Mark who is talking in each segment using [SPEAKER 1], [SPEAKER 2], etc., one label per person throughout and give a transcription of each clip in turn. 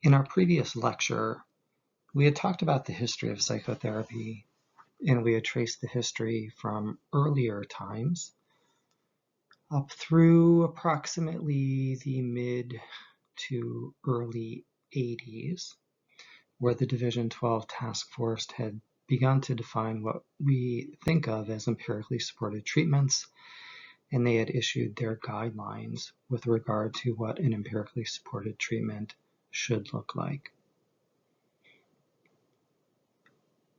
[SPEAKER 1] In our previous lecture, we had talked about the history of psychotherapy, and we had traced the history from earlier times up through approximately the mid to early 80s, where the Division 12 task force had begun to define what we think of as empirically supported treatments, and they had issued their guidelines with regard to what an empirically supported treatment should look like.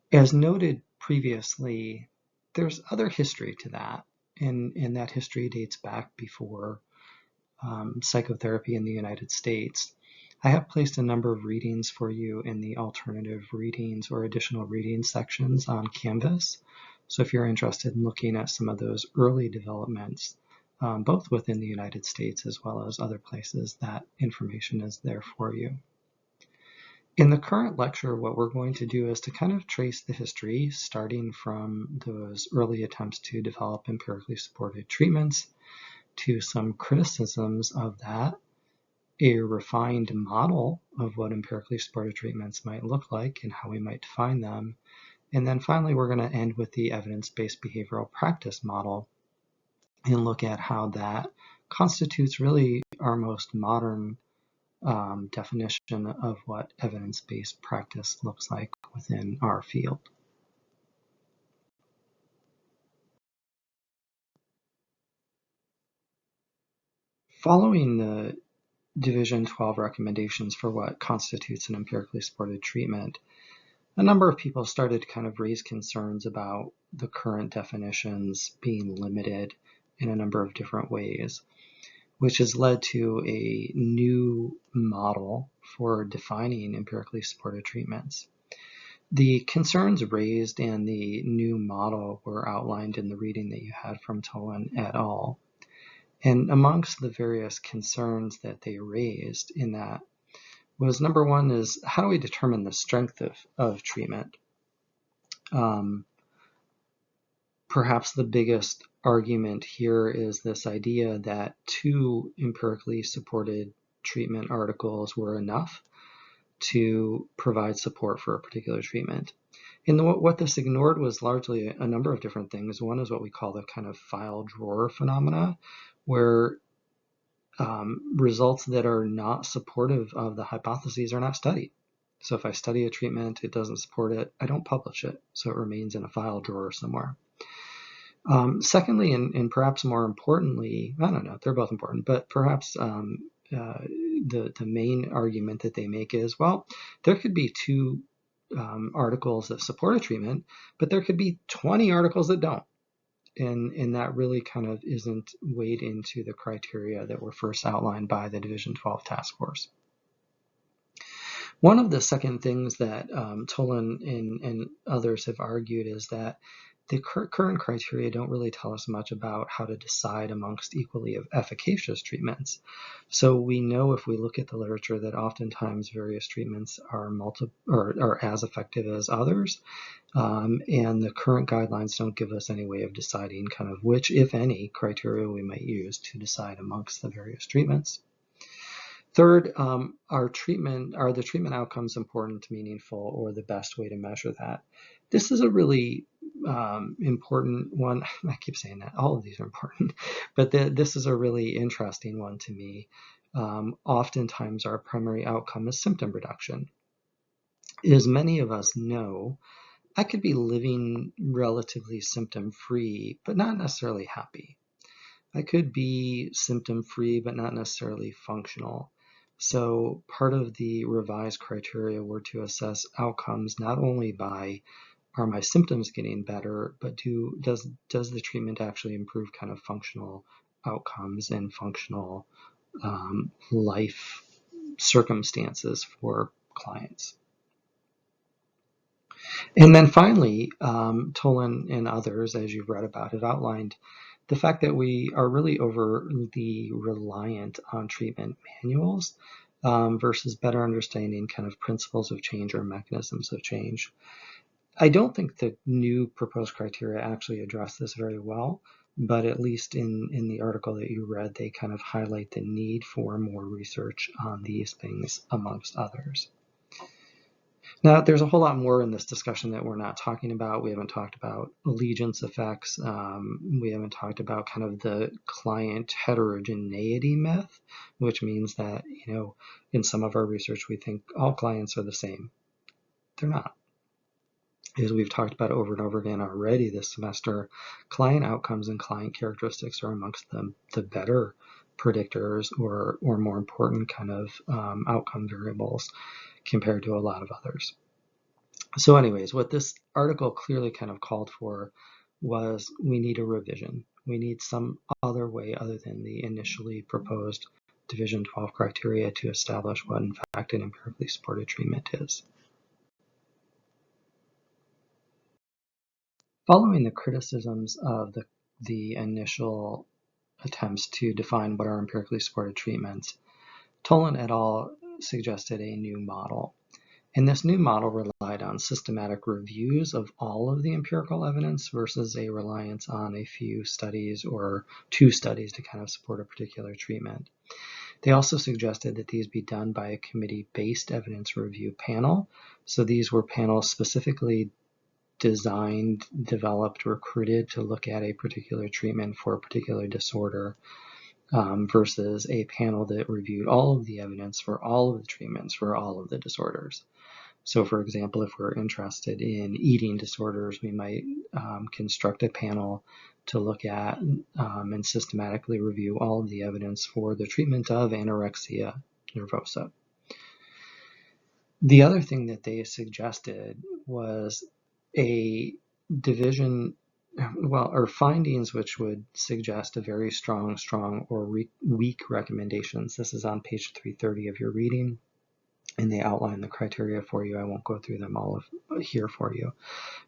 [SPEAKER 1] As noted previously, there's other history to that, and that history dates back before psychotherapy in the United States. I have placed a number of readings for you in the alternative readings or additional reading sections on Canvas. So if you're interested in looking at some of those early developments, both within the United States as well as other places, that information is there for you. In the current lecture, what we're going to do is to kind of trace the history, starting from those early attempts to develop empirically supported treatments, to some criticisms of that, a refined model of what empirically supported treatments might look like and how we might define them. And then finally, we're going to end with the evidence-based behavioral practice model and look at how that constitutes really our most modern definition of what evidence-based practice looks like within our field. Following the Division 12 recommendations for what constitutes an empirically supported treatment, a number of people started to kind of raise concerns about the current definitions being limited in a number of different ways, which has led to a new model for defining empirically supported treatments. The concerns raised and the new model were outlined in the reading that you had from Tolan et al. And amongst the various concerns that they raised in that was, number one is, how do we determine the strength of treatment? Perhaps the biggest argument here is this idea that 2 empirically supported treatment articles were enough to provide support for a particular treatment. And what this ignored was largely a number of different things. One is what we call the kind of file drawer phenomena, where results that are not supportive of the hypotheses are not studied. So if I study a treatment, it doesn't support it, I don't publish it, so it remains in a file drawer somewhere. Secondly, and perhaps more importantly, I don't know, they're both important, but perhaps the main argument that they make is, well, there could be 2 articles that support a treatment, but there could be 20 articles that don't. And that really kind of isn't weighed into the criteria that were first outlined by the Division 12 task force. One of the second things that Tolan and others have argued is that the current criteria don't really tell us much about how to decide amongst equally efficacious treatments. So we know, if we look at the literature, that oftentimes various treatments are as effective as others, and the current guidelines don't give us any way of deciding kind of which, if any, criteria we might use to decide amongst the various treatments. Third, are the treatment outcomes important, meaningful, or the best way to measure that? This is a really important one. I keep saying that. All of these are important, but this is a really interesting one to me. Oftentimes, our primary outcome is symptom reduction. As many of us know, I could be living relatively symptom-free, but not necessarily happy. I could be symptom-free, but not necessarily functional. So part of the revised criteria were to assess outcomes not only by, are my symptoms getting better, but does the treatment actually improve kind of functional outcomes and functional life circumstances for clients. And then finally, Tolan and others, as you've read about, have outlined the fact that we are really overly reliant on treatment manuals versus better understanding kind of principles of change or mechanisms of change. I don't think the new proposed criteria actually address this very well, but at least in the article that you read, they kind of highlight the need for more research on these things amongst others. Now, there's a whole lot more in this discussion that we're not talking about. We haven't talked about allegiance effects. We haven't talked about kind of the client heterogeneity myth, which means that, in some of our research, we think all clients are the same. They're not. As we've talked about over and over again already this semester, client outcomes and client characteristics are amongst the better predictors or more important kind of outcome variables compared to a lot of others. So anyways, what this article clearly kind of called for was we need a revision. We need some other way other than the initially proposed Division 12 criteria to establish what in fact an empirically supported treatment is. Following the criticisms of the initial attempts to define what are empirically supported treatments, Tolan et al. Suggested a new model. And this new model relied on systematic reviews of all of the empirical evidence versus a reliance on a few studies or 2 studies to kind of support a particular treatment. They also suggested that these be done by a committee-based evidence review panel. So these were panels specifically designed, developed, recruited to look at a particular treatment for a particular disorder versus a panel that reviewed all of the evidence for all of the treatments for all of the disorders. So for example, if we're interested in eating disorders, we might construct a panel to look at and systematically review all of the evidence for the treatment of anorexia nervosa. The other thing that they suggested was a division, or findings which would suggest a very strong or weak recommendations. This is on page 330 of your reading, and they outline the criteria for you. I won't go through them all here for you.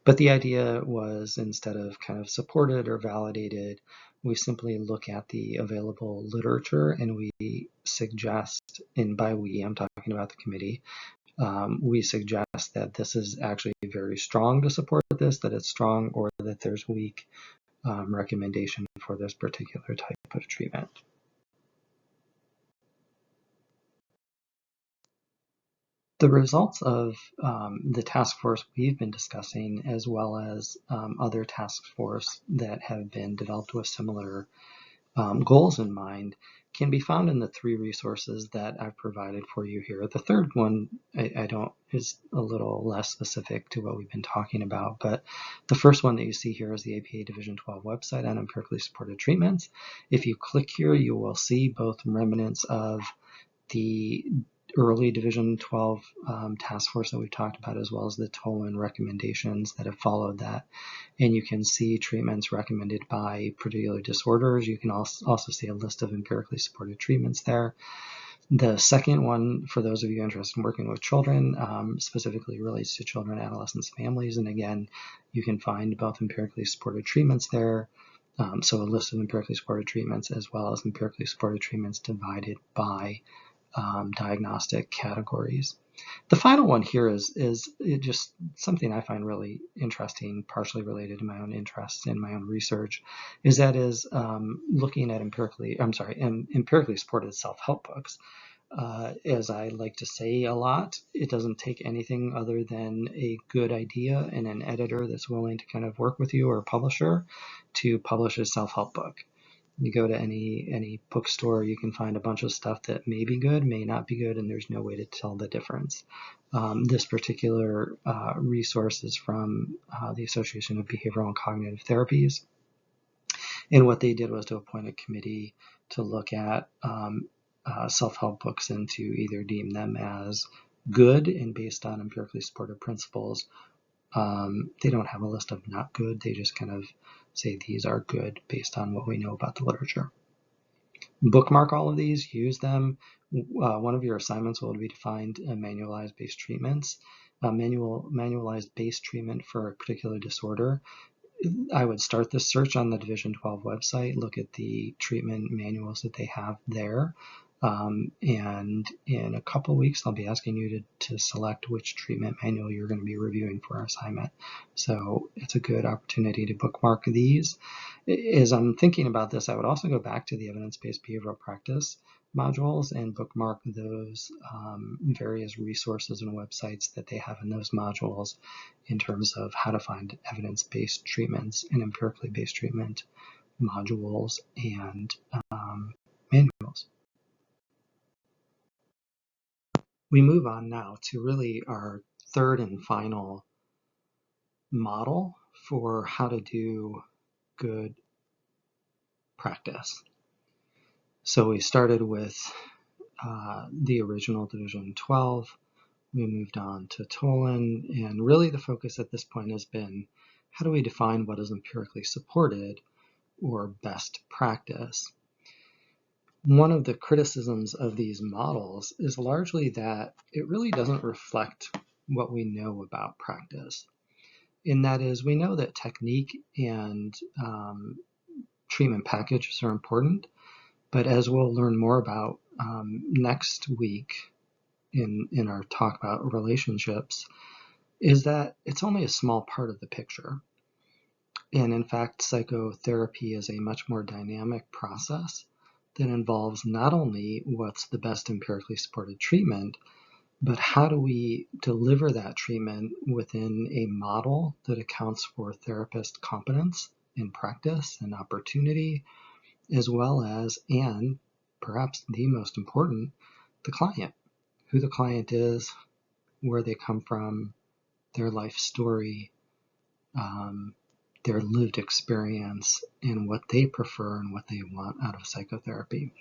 [SPEAKER 1] But the idea was, instead of kind of supported or validated, we simply look at the available literature and we suggest, and by we, I'm talking about the committee, we suggest that this is actually very strong to support this, that it's strong, or that there's weak recommendation for this particular type of treatment. The results of the task force we've been discussing, as well as other task force that have been developed with similar goals in mind, can be found in the 3 resources that I've provided for you here. The third one is a little less specific to what we've been talking about, but the first one that you see here is the APA Division 12 website on empirically supported treatments. If you click here, you will see both remnants of the early Division 12 task force that we've talked about, as well as the Tolan recommendations that have followed that. And you can see treatments recommended by particular disorders. You can also see a list of empirically supported treatments there. The second one, for those of you interested in working with children, specifically relates to children, adolescents, families. And again, you can find both empirically supported treatments there. So a list of empirically supported treatments, as well as empirically supported treatments divided by diagnostic categories. The final one here is just something I find really interesting, partially related to my own interests in my own research, is looking at empirically supported self-help books. As I like to say a lot, it doesn't take anything other than a good idea and an editor that's willing to kind of work with you, or a publisher, to publish a self-help book. You go to any bookstore, you can find a bunch of stuff that may be good, may not be good, and there's no way to tell the difference. This particular resource is from the Association of Behavioral and Cognitive Therapies. And what they did was to appoint a committee to look at self-help books and to either deem them as good and based on empirically supported principles. They don't have a list of not good, they just kind of say these are good based on what we know about the literature. Bookmark all of these, use them. One of your assignments will be to find manualized based treatments. Manualized based treatment for a particular disorder. I would start this search on the Division 12 website, look at the treatment manuals that they have there. And in a couple of weeks, I'll be asking you to select which treatment manual you're going to be reviewing for our assignment. So it's a good opportunity to bookmark these. As I'm thinking about this, I would also go back to the evidence-based behavioral practice modules and bookmark those various resources and websites that they have in those modules in terms of how to find evidence-based treatments and empirically based treatment modules and manuals. We move on now to really our third and final model for how to do good practice. So we started with the original Division 12. We moved on to Tolan, and really the focus at this point has been how do we define what is empirically supported or best practice? One of the criticisms of these models is largely that it really doesn't reflect what we know about practice. And that is, we know that technique and treatment packages are important, but as we'll learn more about next week in our talk about relationships, is that it's only a small part of the picture. And in fact, psychotherapy is a much more dynamic process that involves not only what's the best empirically supported treatment, but how do we deliver that treatment within a model that accounts for therapist competence in practice and opportunity, as well as, and perhaps the most important, the client, who the client is, where they come from, their life story, their lived experience, and what they prefer and what they want out of psychotherapy.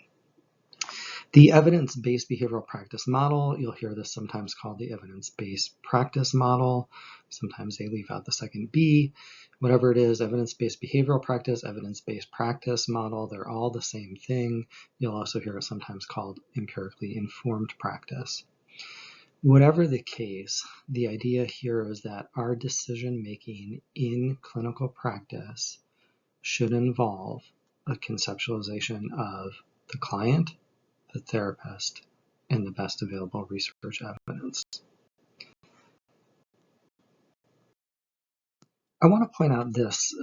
[SPEAKER 1] The evidence-based behavioral practice model, you'll hear this sometimes called the evidence-based practice model. Sometimes they leave out the second B. Whatever it is, evidence-based behavioral practice, evidence-based practice model, they're all the same thing. You'll also hear it sometimes called empirically informed practice. Whatever the case, the idea here is that our decision-making in clinical practice should involve a conceptualization of the client, the therapist, and the best available research evidence. I want to point out this,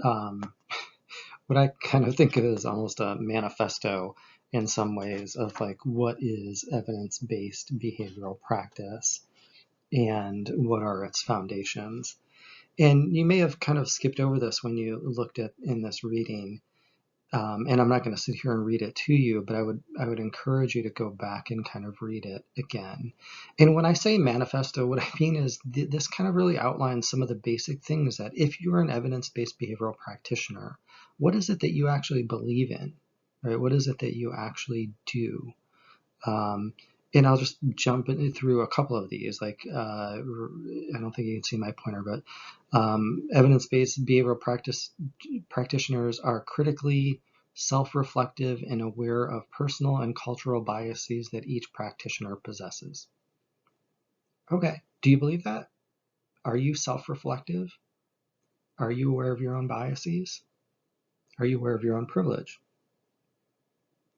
[SPEAKER 1] what I kind of think of as almost a manifesto in some ways of like what is evidence-based behavioral practice and what are its foundations. And you may have kind of skipped over this when you looked at in this reading. And I'm not going to sit here and read it to you, but I would encourage you to go back and kind of read it again. And when I say manifesto, what I mean is this kind of really outlines some of the basic things that if you're an evidence-based behavioral practitioner, what is it that you actually believe in, right? What is it that you actually do? And I'll just jump through a couple of these. Like, I don't think you can see my pointer, but evidence-based behavioral practitioners are critically self-reflective and aware of personal and cultural biases that each practitioner possesses. Okay, do you believe that? Are you self-reflective? Are you aware of your own biases? Are you aware of your own privilege?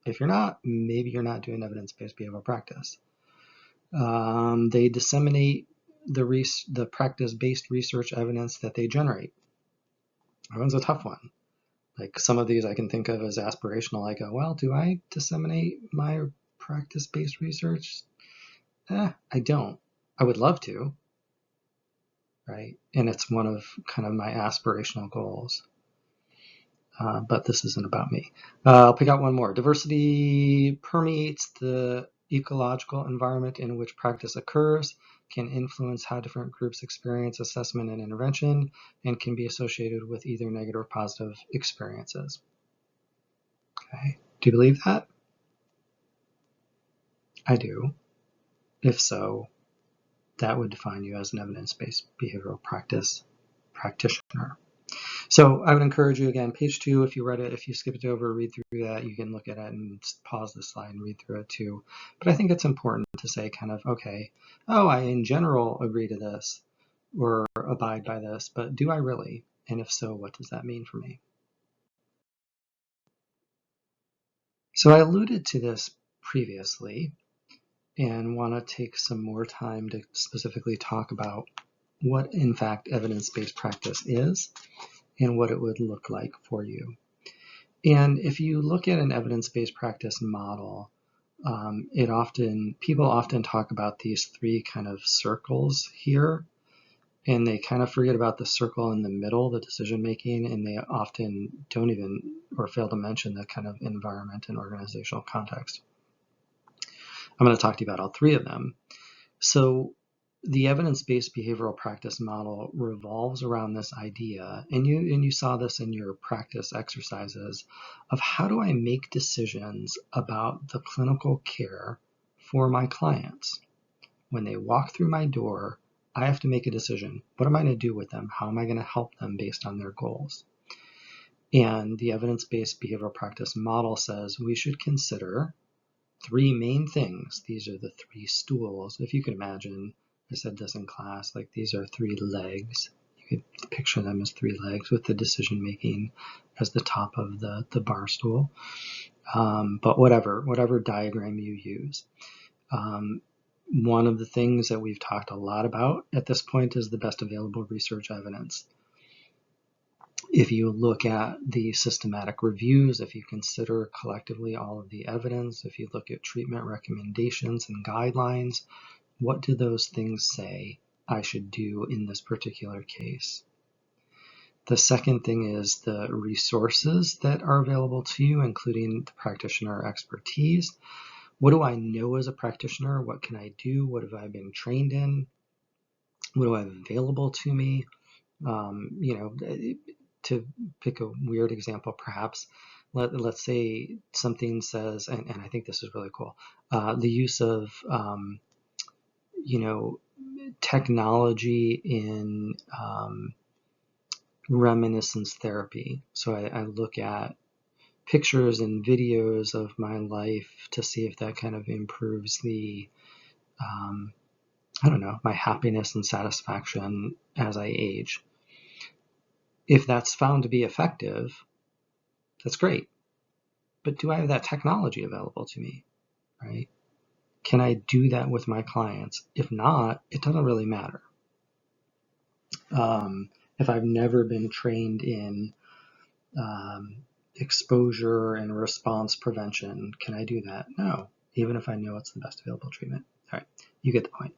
[SPEAKER 1] If you're not, maybe you're not doing evidence-based behavioral practice. They disseminate the practice-based research evidence that they generate. That one's a tough one. Like some of these I can think of as aspirational. I go, well, do I disseminate my practice-based research? I don't. I would love to, right? And it's one of kind of my aspirational goals. But this isn't about me. I'll pick out one more. Diversity permeates the ecological environment in which practice occurs, can influence how different groups experience assessment and intervention, and can be associated with either negative or positive experiences. Okay, do you believe that? I do. If so, that would define you as an evidence-based behavioral practice practitioner. So I would encourage you again, page 2, if you read it, if you skip it over, read through that, you can look at it and pause the slide and read through it too. But I think it's important to say kind of, okay, oh, I in general agree to this or abide by this, but do I really? And if so, what does that mean for me? So I alluded to this previously and want to take some more time to specifically talk about what, in fact, evidence-based practice is and what it would look like for you. And if you look at an evidence-based practice model, people often talk about these three kind of circles here, and they kind of forget about the circle in the middle, the decision making, and they often don't even or fail to mention the kind of environment and organizational context. I'm going to talk to you about all three of them. So the evidence-based behavioral practice model revolves around this idea, and you saw this in your practice exercises, of how do I make decisions about the clinical care for my clients? When they walk through my door, I have to make a decision. What am I going to do with them? How am I going to help them based on their goals? And the evidence-based behavioral practice model says we should consider three main things. These are the three stools. If you can imagine, I said this in class, like these are three legs. You could picture them as three legs with the decision making as the top of the bar stool. But whatever diagram you use. One of the things that we've talked a lot about at this point is the best available research evidence. If you look at the systematic reviews, if you consider collectively all of the evidence, if you look at treatment recommendations and guidelines, what do those things say I should do in this particular case? The second thing is the resources that are available to you, including the practitioner expertise. What do I know as a practitioner? What can I do? What have I been trained in? What do I have available to me? To pick a weird example, perhaps, let's say something says, and I think this is really cool, the use of, technology in reminiscence therapy. So I look at pictures and videos of my life to see if that kind of improves the, my happiness and satisfaction as I age. If that's found to be effective, that's great. But do I have that technology available to me, right? Can I do that with my clients? If not, it doesn't really matter. If I've never been trained in exposure and response prevention, can I do that? No, even if I know it's the best available treatment. All right, you get the point.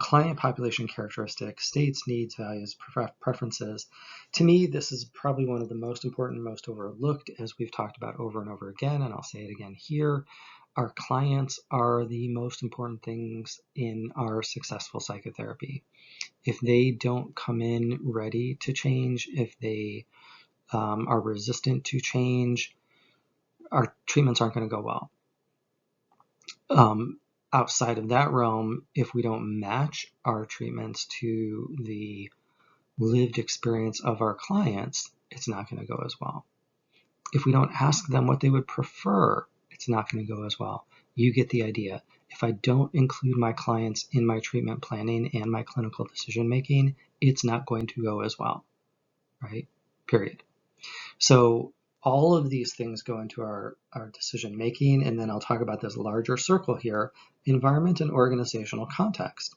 [SPEAKER 1] Client population characteristics, states, needs, values, preferences. To me, this is probably one of the most important, most overlooked, as we've talked about over and over again, and I'll say it again here. Our clients are the most important things in our successful psychotherapy. If they don't come in ready to change, if they are resistant to change, our treatments aren't going to go well. Outside of that realm, if we don't match our treatments to the lived experience of our clients, it's not going to go as well. If we don't ask them what they would prefer, it's not going to go as well. You get the idea. If I don't include my clients in my treatment planning and my clinical decision making, it's not going to go as well, right? Period. So all of these things go into our decision making, and then I'll talk about this larger circle here, environment and organizational context.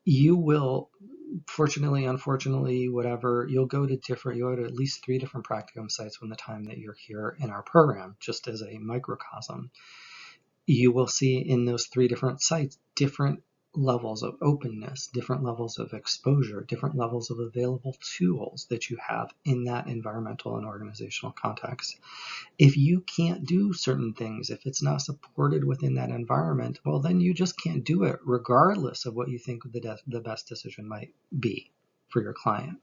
[SPEAKER 1] You will, fortunately, unfortunately, whatever, you'll go to at least 3 different practicum sites from the time that you're here in our program, just as a microcosm. You will see in those 3 different sites different levels of openness, different levels of exposure, different levels of available tools that you have in that environmental and organizational context. If you can't do certain things, if it's not supported within that environment, well, then you just can't do it regardless of what you think the best decision might be for your client.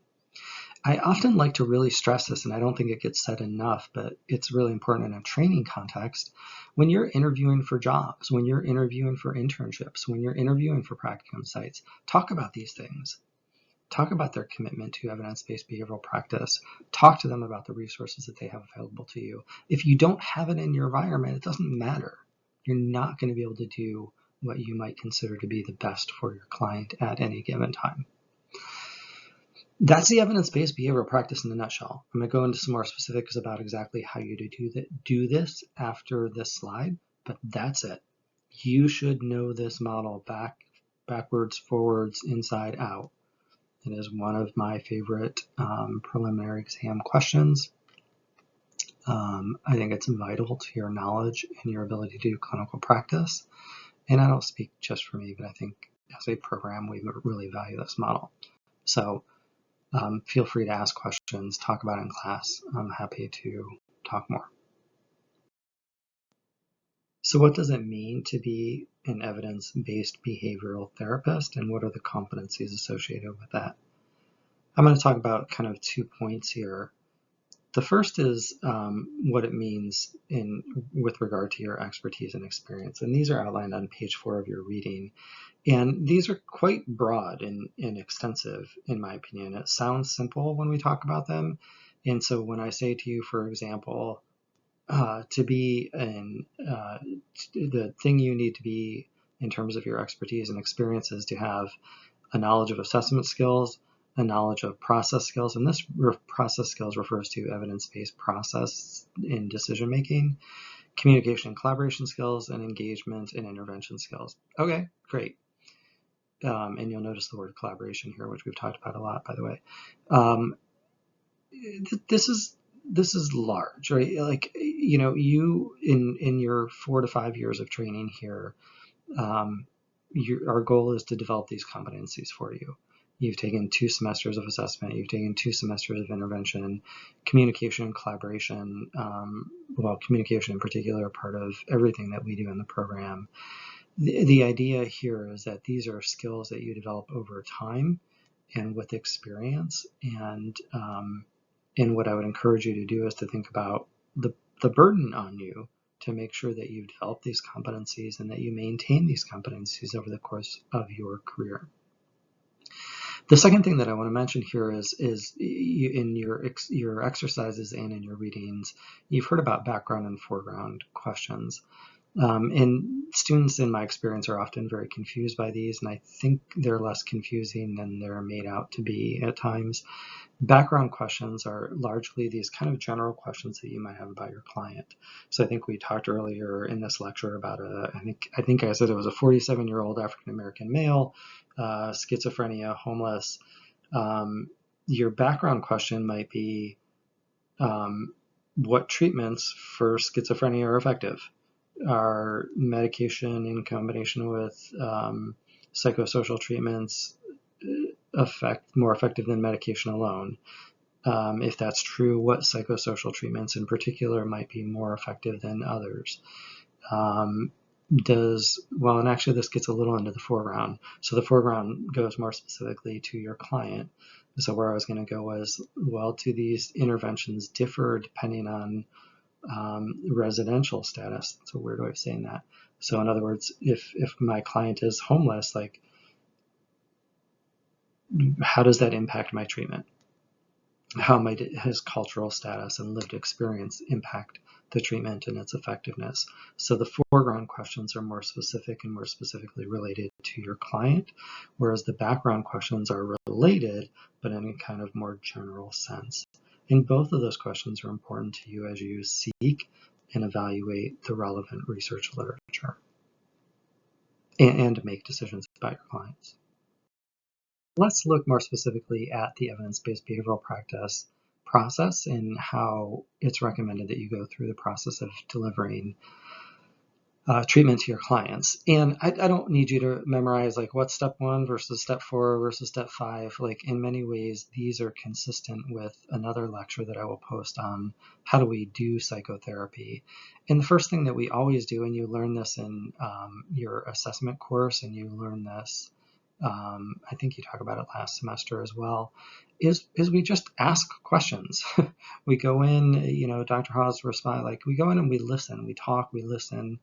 [SPEAKER 1] I often like to really stress this, and I don't think it gets said enough, but it's really important in a training context. When you're interviewing for jobs, when you're interviewing for internships, when you're interviewing for practicum sites, talk about these things. Talk about their commitment to evidence-based behavioral practice. Talk to them about the resources that they have available to you. If you don't have it in your environment, it doesn't matter. You're not going to be able to do what you might consider to be the best for your client at any given time. That's the evidence-based behavioral practice in a nutshell. I'm going to go into some more specifics about exactly how you do this after this slide, but that's it. You should know this model backwards, forwards, inside out. It is one of my favorite preliminary exam questions. I think it's vital to your knowledge and your ability to do clinical practice. And I don't speak just for me, but I think as a program, we really value this model. So feel free to ask questions, talk about it in class. I'm happy to talk more. So what does it mean to be an evidence-based behavioral therapist, and what are the competencies associated with that? I'm going to talk about kind of 2 points here. The first is what it means with regard to your expertise and experience. And these are outlined on page 4 of your reading. And these are quite broad and extensive, in my opinion. It sounds simple when we talk about them. And so when I say to you, for example, to be the thing you need to be in terms of your expertise and experience is to have a knowledge of assessment skills, a knowledge of process skills, and this process skills refers to evidence-based process in decision-making, communication and collaboration skills, and engagement and intervention skills. Okay, great. And you'll notice the word collaboration here, which we've talked about a lot, by the way. This is large, right? Like, you in your 4 to 5 years of training here, our goal is to develop these competencies for you. You've taken 2 semesters of assessment. You've taken 2 semesters of intervention, communication and collaboration. Communication in particular, part of everything that we do in the program. The idea here is that these are skills that you develop over time and with experience. And what I would encourage you to do is to think about the burden on you to make sure that you've developed these competencies and that you maintain these competencies over the course of your career. The second thing that I want to mention here is in your exercises and in your readings, you've heard about background and foreground questions. And students, in my experience, are often very confused by these, and I think they're less confusing than they're made out to be at times. Background questions are largely these kind of general questions that you might have about your client. So I think we talked earlier in this lecture about I think I said it was a 47-year-old African-American male, schizophrenia, homeless. Your background question might be, what treatments for schizophrenia are effective? Are medication in combination with psychosocial treatments more effective than medication alone? If that's true, what psychosocial treatments in particular might be more effective than others? And actually this gets a little into the foreground. So the foreground goes more specifically to your client. So where I was going to go was, do these interventions differ depending on residential status? That's a weird way of saying that. So in other words, if my client is homeless, like, how does that impact my treatment? How might his cultural status and lived experience impact the treatment and its effectiveness? So the foreground questions are more specific and more specifically related to your client, whereas the background questions are related, but in a kind of more general sense. And both of those questions are important to you as you seek and evaluate the relevant research literature and to make decisions about your clients. Let's look more specifically at the evidence-based behavioral practice process and how it's recommended that you go through the process of delivering treatment to your clients. And I don't need you to memorize like what's step 1 versus step 4 versus step 5. Like, in many ways, these are consistent with another lecture that I will post on how do we do psychotherapy. And the first thing that we always do, and you learn this in your assessment course, and you learn this, I think you talk about it last semester as well, is we just ask questions. We go in, Dr. Haas respond, like, we go in and we listen, we talk, we listen,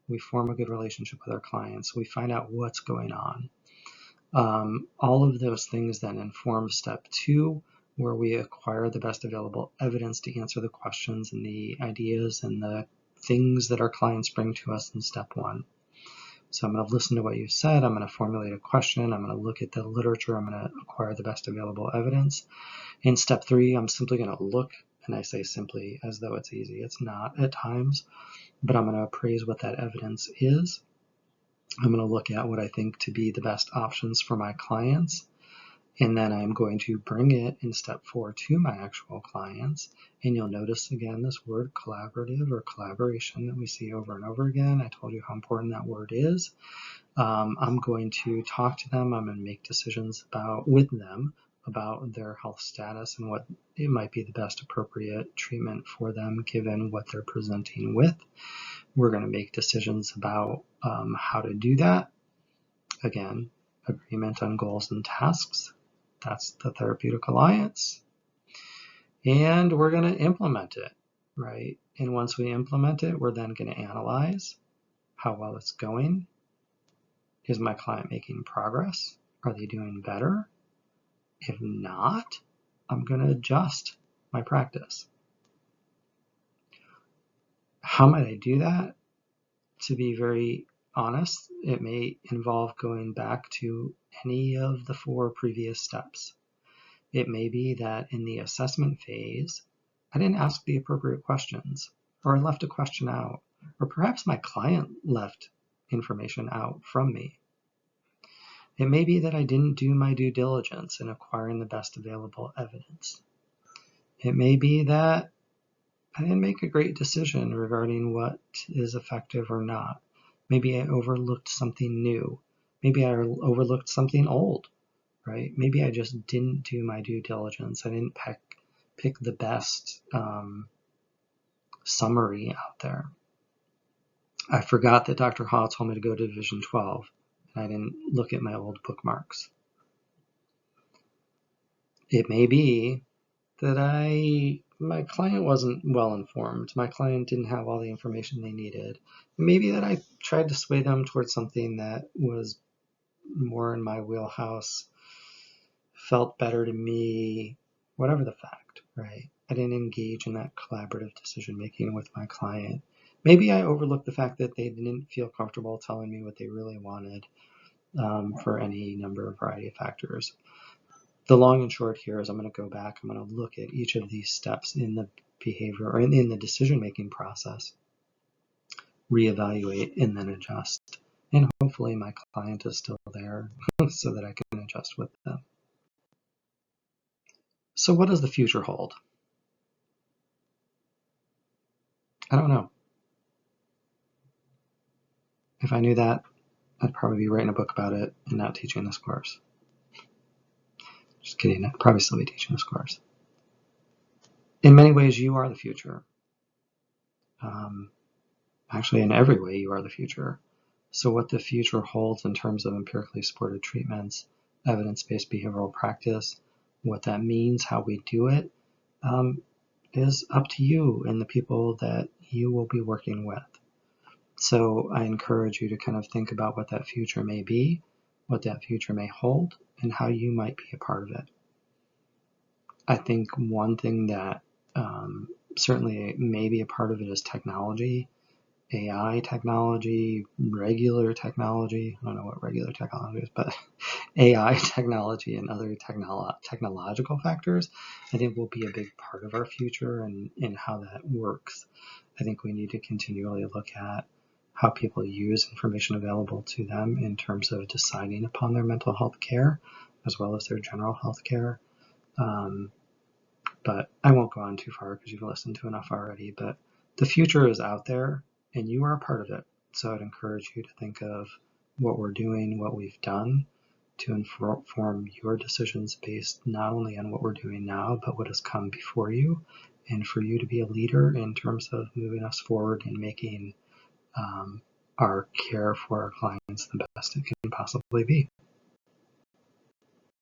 [SPEAKER 1] we form a good relationship with our clients, we find out what's going on. All of those things then inform step 2, where we acquire the best available evidence to answer the questions and the ideas and the things that our clients bring to us in step 1. So I'm going to listen to what you said, I'm going to formulate a question, I'm going to look at the literature, I'm going to acquire the best available evidence. In step 3, I'm simply going to look And I say simply as though it's easy. It's not at times, but I'm going to appraise what that evidence is. I'm going to look at what I think to be the best options for my clients. And then I'm going to bring it in step 4 to my actual clients. And you'll notice again this word collaborative or collaboration that we see over and over again. I told you how important that word is. I'm going to talk to them. I'm going to make decisions with them about their health status and what it might be the best appropriate treatment for them given what they're presenting with. We're going to make decisions about how to do that. Again, agreement on goals and tasks. That's the therapeutic alliance. And we're going to implement it, right? And once we implement it, we're then going to analyze how well it's going. Is my client making progress? Are they doing better? If not, I'm going to adjust my practice. How might I do that? To be very honest, it may involve going back to any of the 4 previous steps. It may be that in the assessment phase, I didn't ask the appropriate questions, or I left a question out, or perhaps my client left information out from me. It may be that I didn't do my due diligence in acquiring the best available evidence. It may be that I didn't make a great decision regarding what is effective or not. Maybe I overlooked something new. Maybe I overlooked something old, right? Maybe I just didn't do my due diligence. I didn't pick the best summary out there. I forgot that Dr. Hall told me to go to Division 12. I didn't look at my old bookmarks. It may be that my client wasn't well informed. My client didn't have all the information they needed. Maybe that I tried to sway them towards something that was more in my wheelhouse, felt better to me, whatever the fact, right? I didn't engage in that collaborative decision making with my client. Maybe I overlooked the fact that they didn't feel comfortable telling me what they really wanted for any number of variety of factors. The long and short here is I'm going to go back, I'm going to look at each of these steps in the behavior or in the decision-making process, reevaluate, and then adjust. And hopefully my client is still there so that I can adjust with them. So what does the future hold? I don't know. If I knew that, I'd probably be writing a book about it and not teaching this course. Just kidding, I'd probably still be teaching this course. In many ways, you are the future. Actually, in every way, you are the future. So what the future holds in terms of empirically supported treatments, evidence-based behavioral practice, what that means, how we do it, is up to you and the people that you will be working with. So I encourage you to kind of think about what that future may be, what that future may hold, and how you might be a part of it. I think one thing that certainly may be a part of it is technology, AI technology, regular technology. I don't know what regular technology is, but AI technology and other technological factors, I think will be a big part of our future and how that works. I think we need to continually look at how people use information available to them in terms of deciding upon their mental health care as well as their general health care. But I won't go on too far because you've listened to enough already. But the future is out there and you are a part of it. So I'd encourage you to think of what we're doing, what we've done to inform your decisions based not only on what we're doing now, but what has come before you, and for you to be a leader in terms of moving us forward and making our care for our clients the best it can possibly be.